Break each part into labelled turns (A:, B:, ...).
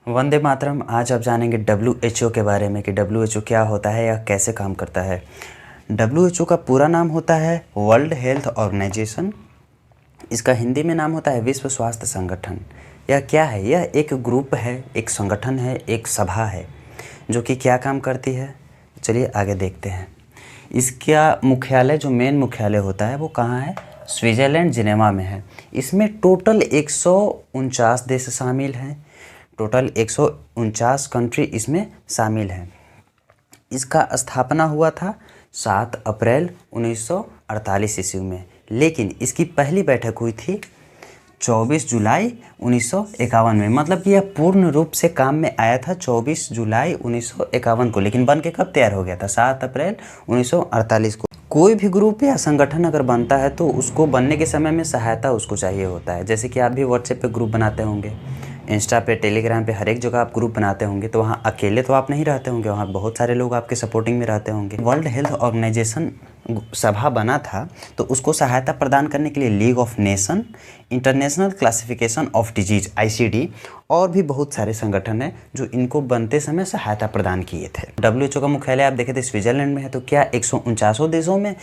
A: वंदे मातरम। आज आप जानेंगे डब्ल्यूएचओ के बारे में कि डब्ल्यूएचओ क्या होता है या कैसे काम करता है। डब्ल्यूएचओ का पूरा नाम होता है वर्ल्ड हेल्थ ऑर्गेनाइजेशन। इसका हिंदी में नाम होता है विश्व स्वास्थ्य संगठन। यह क्या है? यह एक ग्रुप है, एक संगठन है, एक सभा है जो कि क्या काम करती है। चलिए आगे देखते हैं। इसका मुख्यालय, जो मेन मुख्यालय होता है वो कहाँ है? स्विट्ज़रलैंड जिनेवा में है। इसमें टोटल 149 देश शामिल हैं। टोटल 149 कंट्री इसमें शामिल हैं। इसका स्थापना हुआ था 7 अप्रैल 1948 ईस्वी में, लेकिन इसकी पहली बैठक हुई थी 24 जुलाई 1951 में। मतलब कि यह पूर्ण रूप से काम में आया था 24 जुलाई 1951 को, लेकिन बन के कब तैयार हो गया था? 7 अप्रैल 1948 को। कोई भी ग्रुप या संगठन अगर बनता है तो उसको बनने के समय में सहायता उसको चाहिए होता है। जैसे कि आप भी व्हाट्सएप पे ग्रुप बनाते होंगे, इंस्टा पे, टेलीग्राम पे, हर एक जगह आप ग्रुप बनाते होंगे, तो वहाँ अकेले तो आप नहीं रहते होंगे, वहाँ बहुत सारे लोग आपके सपोर्टिंग में रहते होंगे। वर्ल्ड हेल्थ ऑर्गेनाइजेशन सभा बना था तो उसको सहायता प्रदान करने के लिए league of nation, international classification of disease ICD और भी बहुत सारे संगठन हैं जो इनको बनते समय सहायता प्रदान किए थे। डब्ल्यूएचओ का मुख्यालय आप देखे थे स्विट्ज़रलैंड में है, तो क्या 149 देशों में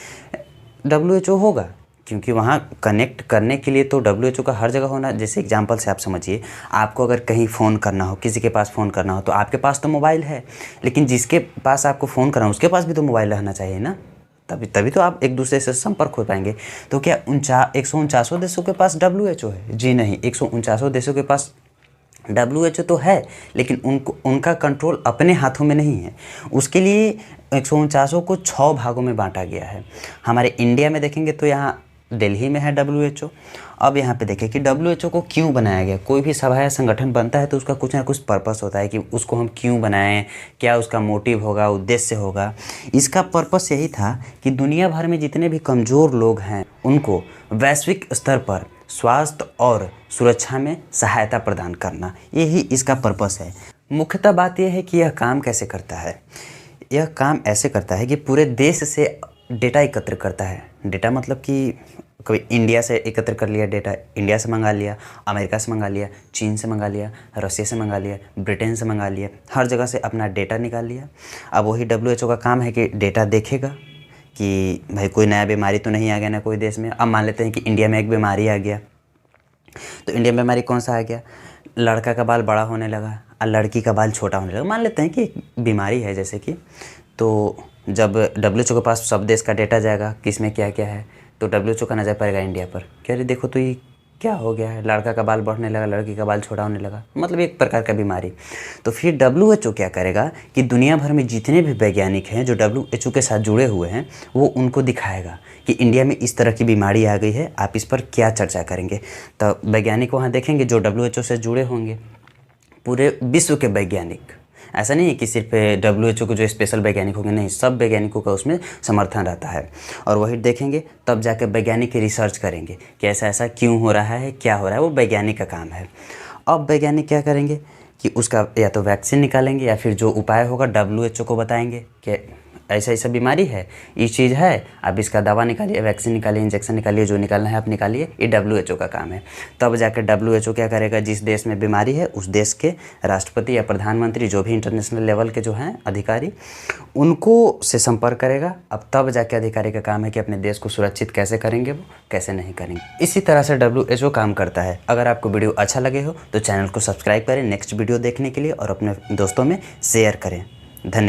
A: डब्ल्यूएचओ होगा? क्योंकि वहाँ कनेक्ट करने के लिए तो डब्ल्यूएचओ का हर जगह होना। जैसे एग्जांपल से आप समझिए, आपको अगर कहीं फ़ोन करना हो, किसी के पास फ़ोन करना हो, तो आपके पास तो मोबाइल है, लेकिन जिसके पास आपको फ़ोन करना हो उसके पास भी तो मोबाइल रहना चाहिए ना, तभी तो आप एक दूसरे से संपर्क हो पाएंगे। तो क्या 149 देशों के पास डब्ल्यूएचओ है? जी नहीं, 149 देशों के पास डब्ल्यूएचओ तो है, लेकिन उनका कंट्रोल अपने हाथों में नहीं है। उसके लिए 149 को 6 भागों में बांटा गया है। हमारे इंडिया में देखेंगे तो यहाँ दिल्ली में है डब्ल्यूएचओ। अब यहाँ पे देखें कि डब्ल्यूएचओ को क्यों बनाया गया। कोई भी सभा या संगठन बनता है तो उसका कुछ ना कुछ पर्पस होता है कि उसको हम क्यों बनाएं, क्या उसका मोटिव होगा, उद्देश्य होगा। इसका पर्पस यही था कि दुनिया भर में जितने भी कमज़ोर लोग हैं उनको वैश्विक स्तर पर स्वास्थ्य और सुरक्षा में सहायता प्रदान करना, यही इसका पर्पस है। मुख्यतः बात यह है कि यह काम कैसे करता है। यह काम ऐसे करता है कि पूरे देश से डेटा एकत्र करता है। डेटा मतलब कि कभी इंडिया से एकत्र कर लिया डेटा, इंडिया से मंगा लिया, अमेरिका से मंगा लिया, चीन से मंगा लिया, रसिया से मंगा लिया, ब्रिटेन से मंगा लिया, हर जगह से अपना डेटा निकाल लिया। अब वही डब्ल्यूएचओ का काम है कि डेटा देखेगा कि भाई कोई नया बीमारी तो नहीं आ गया ना कोई देश में। अब मान लेते हैं कि इंडिया में एक बीमारी आ गया, तो इंडिया में बीमारी कौन सा आ गया? लड़का का बाल बड़ा होने लगा और लड़की का बाल छोटा होने लगा। मान लेते हैं कि बीमारी है जैसे कि, तो जब डब्ल्यूएचओ के पास सब देश का डेटा जाएगा किस में क्या क्या है, तो डब्ल्यूएचओ का नज़र पड़ेगा इंडिया पर। कह रहे देखो तो ये क्या हो गया है, लड़का का बाल बढ़ने लगा, लड़की का बाल छोटा होने लगा, मतलब एक प्रकार का बीमारी। तो फिर डब्ल्यूएचओ क्या करेगा कि दुनिया भर में जितने भी वैज्ञानिक हैं जो डब्ल्यूएचओ के साथ जुड़े हुए हैं वो उनको दिखाएगा कि इंडिया में इस तरह की बीमारी आ गई है, आप इस पर क्या चर्चा करेंगे। तो वैज्ञानिक वहाँ देखेंगे जो डब्ल्यूएचओ से जुड़े होंगे, पूरे विश्व के वैज्ञानिक। ऐसा नहीं है कि सिर्फ डब्ल्यूएचओ के जो स्पेशल वैज्ञानिक होंगे, नहीं, सब वैज्ञानिकों का उसमें समर्थन रहता है। और वही देखेंगे तब जाकर वैज्ञानिक रिसर्च करेंगे कि ऐसा ऐसा क्यों हो रहा है, क्या हो रहा है, वो वैज्ञानिक का काम है। अब वैज्ञानिक क्या करेंगे कि उसका या तो वैक्सीन निकालेंगे या फिर जो उपाय होगा डब्ल्यूएचओ को बताएंगे कि ऐसा ऐसा बीमारी है, ये चीज़ है, अब इसका दवा निकालिए, वैक्सीन निकालिए, इंजेक्शन निकालिए, जो निकालना है आप निकालिए। ये डब्ल्यूएचओ का काम है। तब जाकर डब्ल्यूएचओ क्या करेगा, जिस देश में बीमारी है उस देश के राष्ट्रपति या प्रधानमंत्री, जो भी इंटरनेशनल लेवल के जो हैं अधिकारी, उनको से संपर्क करेगा। अब तब जाके अधिकारी का काम है कि अपने देश को सुरक्षित कैसे करेंगे, वो कैसे नहीं करेंगे। इसी तरह से डब्ल्यूएचओ काम करता है। अगर आपको वीडियो अच्छा लगे हो तो चैनल को सब्सक्राइब करें नेक्स्ट वीडियो देखने के लिए और अपने दोस्तों में शेयर करें। धन्यवाद।